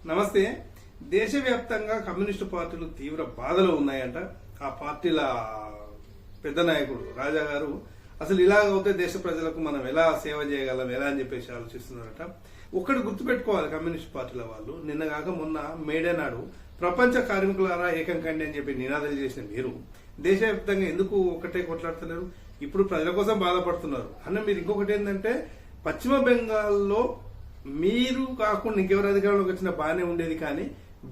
నమస్తే. దేశవ్యాప్తంగా కమ్యూనిస్టు పార్టీలు తీవ్ర బాధలో ఉన్నాయంట. ఆ పార్టీల పెద్ద నాయకుడు రాజా గారు అసలు ఇలాగైతే దేశ ప్రజలకు మనం ఎలా సేవ చేయగలం ఎలా అని చెప్పేసి ఆలోచిస్తున్నారట. ఒక్కటి గుర్తుపెట్టుకోవాలి, కమ్యూనిస్ట్ పార్టీల వాళ్ళు నిన్న కాక మొన్న మేడే నాడు ప్రపంచ కార్మికులారా ఏకం కండి అని చెప్పి నినాదాలు చేసిన మీరు దేశవ్యాప్తంగా ఎందుకు ఒకటే కొట్లాడుతున్నారు? ఇప్పుడు ప్రజల కోసం బాధపడుతున్నారు అన్న. మీరు ఇంకొకటి ఏంటంటే, పశ్చిమ బెంగాల్లో మీరు కాకుండా ఇంకెవరు అధికారంలోకి వచ్చినా బాగానే ఉండేది, కానీ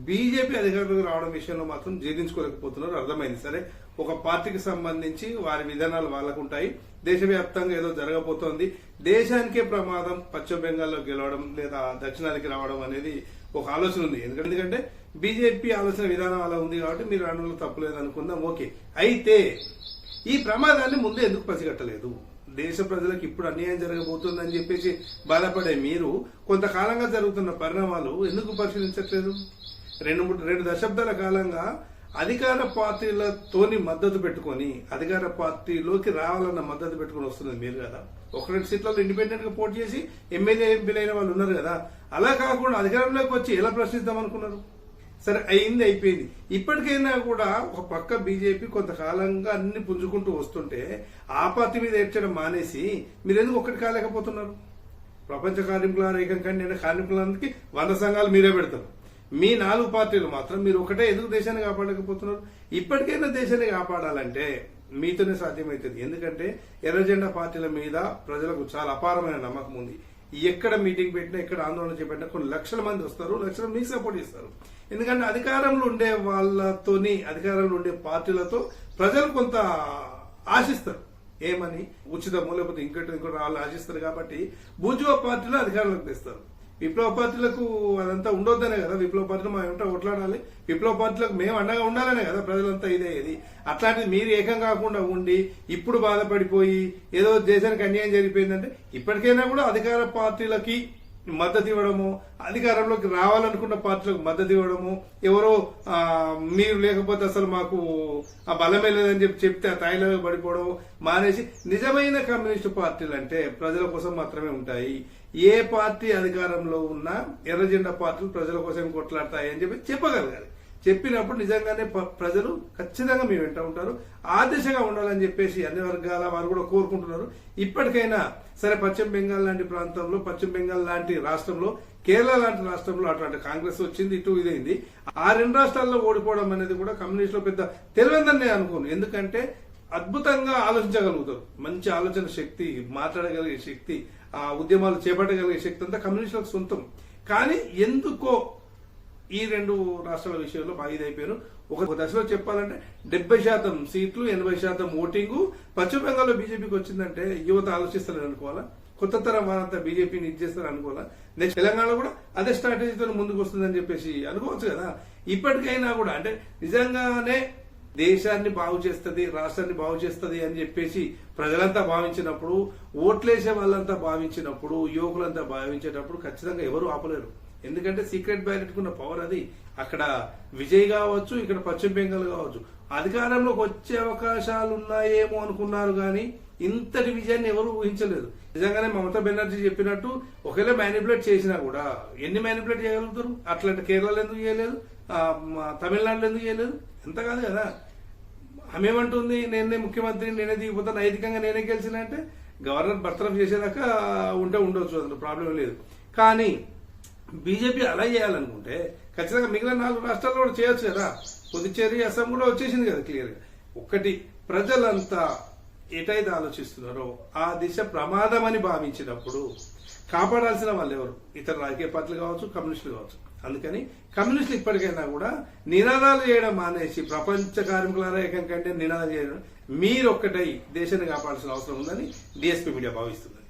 బీజేపీ అధికారంలోకి రావడం విషయంలో మాత్రం జీర్ణించుకోలేకపోతున్నారు. అర్థమైంది. సరే, ఒక పార్టీకి సంబంధించి వారి విధానాలు వాళ్ళకు ఉంటాయి. దేశవ్యాప్తంగా ఏదో జరగబోతోంది, దేశానికే ప్రమాదం పశ్చిమ బెంగాల్లో గెలవడం లేదా దక్షిణానికి రావడం అనేది ఒక ఆలోచన ఉంది. ఎందుకంటే బీజేపీ ఆలోచన విధానం అలా ఉంది కాబట్టి మీరు అనడంలో తప్పులేదు అనుకుందాం. ఓకే, అయితే ఈ ప్రమాదాన్ని ముందే ఎందుకు పసిగట్టలేదు? దేశ ప్రజలకు ఇప్పుడు అన్యాయం జరగబోతుందని చెప్పేసి బాధపడే మీరు కొంతకాలంగా జరుగుతున్న పరిణామాలు ఎందుకు పరిశీలించట్లేదు? రెండు దశాబ్దాల కాలంగా అధికార పార్టీలతోని మద్దతు పెట్టుకుని అధికార పార్టీలోకి రావాలన్న మద్దతు పెట్టుకుని వస్తున్నది మీరు కదా. ఒక 2 సీట్లలో ఇండిపెండెంట్ గా పోటీ చేసి ఎమ్మెల్యే ఎంపీలు అయిన వాళ్ళు ఉన్నారు కదా. అలా కాకుండా అధికారంలోకి వచ్చి ఎలా ప్రశ్నిద్దాం అనుకున్నారు? సరే, అయిపోయింది. ఇప్పటికైనా కూడా ఒక పక్క బీజేపీ కొంతకాలంగా అన్ని పుంజుకుంటూ వస్తుంటే ఆ పార్టీ మీద ఏడ్చడం మానేసి మీరెందుకు ఒక్కటి కాలేకపోతున్నారు? ప్రపంచ కార్మికుల ఏకం కండి అంటే కార్మికులందరికీ 100 సంఘాలు మీరే పెడతారు. మీ 4 పార్టీలు మాత్రం మీరు ఒకటే ఎందుకు దేశాన్ని కాపాడకపోతున్నారు? ఇప్పటికైనా దేశాన్ని కాపాడాలంటే మీతోనే సాధ్యమవుతుంది. ఎందుకంటే ఎర్రజెండా పార్టీల మీద ప్రజలకు చాలా అపారమైన నమ్మకం ఉంది. ఎక్కడ మీటింగ్ పెట్టినా, ఎక్కడ ఆందోళన చేపట్టినా కొన్ని లక్షల మంది వస్తారు, లక్షల మీకు సపోర్ట్ చేస్తారు. ఎందుకంటే అధికారంలో ఉండే వాళ్ళతోని, అధికారంలో ఉండే పార్టీలతో ప్రజలు కొంత ఆశిస్తారు. ఏమని? ఉచితమో లేకపోతే ఇంకోటి వాళ్ళు ఆశిస్తారు. కాబట్టి బూజువా పార్టీలు అధికారంలోకి తెస్తారు. విప్లవ పార్టీలకు అదంతా ఉండొద్దనే కదా. విప్లవ పార్టీలు మా ఏమిటో కొట్లాడాలి, విప్లవ పార్టీలకు మేము అండగా ఉండాలనే కదా ప్రజలంతా ఇదేది. అట్లాంటిది మీరు ఏకం కాకుండా ఉండి ఇప్పుడు బాధపడిపోయి ఏదో దేశానికి అన్యాయం జరిగిపోయిందంటే ఇప్పటికైనా కూడా అధికార పార్టీలకి మద్దతు ఇవ్వడము, అధికారంలోకి రావాలనుకున్న పార్టీలకు మద్దతు ఇవ్వడము, ఎవరో మీరు లేకపోతే అసలు మాకు ఆ బలమే లేదని చెప్తే ఆ తాయిలో పడిపోవడం మానేసి నిజమైన కమ్యూనిస్టు పార్టీలు అంటే ప్రజల కోసం మాత్రమే ఉంటాయి. ఏ పార్టీ అధికారంలో ఉన్నా ఎర్రజెండా పార్టీలు ప్రజల కోసం కొట్లాడతాయి అని చెప్పగలగాలి. చెప్పినప్పుడు నిజంగానే ప్రజలు ఖచ్చితంగా మీ వెంట ఉంటారు. ఆ దిశగా ఉండాలని చెప్పేసి అన్ని వర్గాల వారు కూడా కోరుకుంటున్నారు. ఇప్పటికైనా సరే, పశ్చిమ బెంగాల్ లాంటి ప్రాంతంలో, పశ్చిమ బెంగాల్ లాంటి రాష్ట్రంలో, కేరళ లాంటి రాష్ట్రంలో అట్లాంటి కాంగ్రెస్ వచ్చింది, ఇటు ఇదైంది. ఆ 2 రాష్ట్రాల్లో ఓడిపోవడం అనేది కూడా కమ్యూనిస్టులో పెద్ద తెలియదని నేను అనుకోను. ఎందుకంటే అద్భుతంగా ఆలోచించగలుగుతారు, మంచి ఆలోచన శక్తి, మాట్లాడగలిగే శక్తి, ఆ ఉద్యమాలు చేపట్టగలిగే శక్తి అంతా కమ్యూనిస్టులకు సొంతం. కానీ ఎందుకో ఈ 2 రాష్ట్రాల విషయంలో బాగా ఇదైపోయారు. ఒక దశలో చెప్పాలంటే 70% సీట్లు, 80% ఓటింగు పశ్చిమ బెంగాల్లో బీజేపీకి వచ్చిందంటే యువత ఆలోచిస్తారని అనుకోవాలా? కొత్త తరం వారంతా బీజేపీని ఇచ్చేస్తారు అనుకోవాలా? నెక్స్ట్ తెలంగాణ కూడా అదే స్ట్రాటజీతో ముందుకు వస్తుందని చెప్పేసి అనుకోవచ్చు కదా. ఇప్పటికైనా కూడా అంటే నిజంగానే దేశాన్ని బాగు చేస్తుంది, రాష్ట్రాన్ని బాగు చేస్తుంది అని చెప్పేసి ప్రజలంతా భావించినప్పుడు, ఓట్లేసే వాళ్ళంతా భావించినప్పుడు, యువకులంతా భావించేటప్పుడు ఖచ్చితంగా ఎవరు ఆపలేరు. ఎందుకంటే సీక్రెట్ బ్యాలెట్ కున్న పవర్ అది. అక్కడ విజయ్ కావచ్చు, ఇక్కడ పశ్చిమ బెంగాల్ కావచ్చు, అధికారంలోకి వచ్చే అవకాశాలు ఉన్నాయేమో అనుకున్నారు, కానీ ఇంతటి విజయాన్ని ఎవరు ఊహించలేదు. నిజంగానే మమతా బెనర్జీ చెప్పినట్టు ఒకవేళ మ్యానిపులేట్ చేసినా కూడా ఎన్ని మ్యానిపులేట్ చేయగలుగుతారు? అట్లాంటి కేరళలో ఎందుకు చేయలేదు? తమిళనాడులో ఎందుకు చేయలేదు? ఎంత కాదు కదా. ఆమె ఏమంటుంది, నేనే ముఖ్యమంత్రి, నేనే దిగిపోతా, నైతికంగా నేనే గెలిచిన అంటే గవర్నర్ బర్తరఫ్ చేసేదాకా ఉండొచ్చు, అందులో ప్రాబ్లం లేదు. కానీ బీజేపీ అలా చేయాలనుకుంటే ఖచ్చితంగా మిగిలిన 4 రాష్ట్రాల్లో కూడా చేయొచ్చు కదా. పుదుచ్చేరి, అస్సాం కూడా వచ్చేసింది కదా క్లియర్గా. ఒకటి, ప్రజలంతా ఎటైతే ఆలోచిస్తున్నారో ఆ దిశ ప్రమాదం అని భావించినప్పుడు కాపాడాల్సిన వాళ్ళు ఎవరు? ఇతర రాజకీయ పార్టీలు కావచ్చు, కమ్యూనిస్టులు కావచ్చు. అందుకని కమ్యూనిస్టులు ఇప్పటికైనా కూడా నినాదాలు చేయడం మానేసి ప్రపంచ కార్మికులారా ఏకం కంటే నినాదాలు చేయడం, మీరొక్కటై దేశాన్ని కాపాడాల్సిన అవసరం ఉందని డిఎస్పీ మీడియా భావిస్తుంది.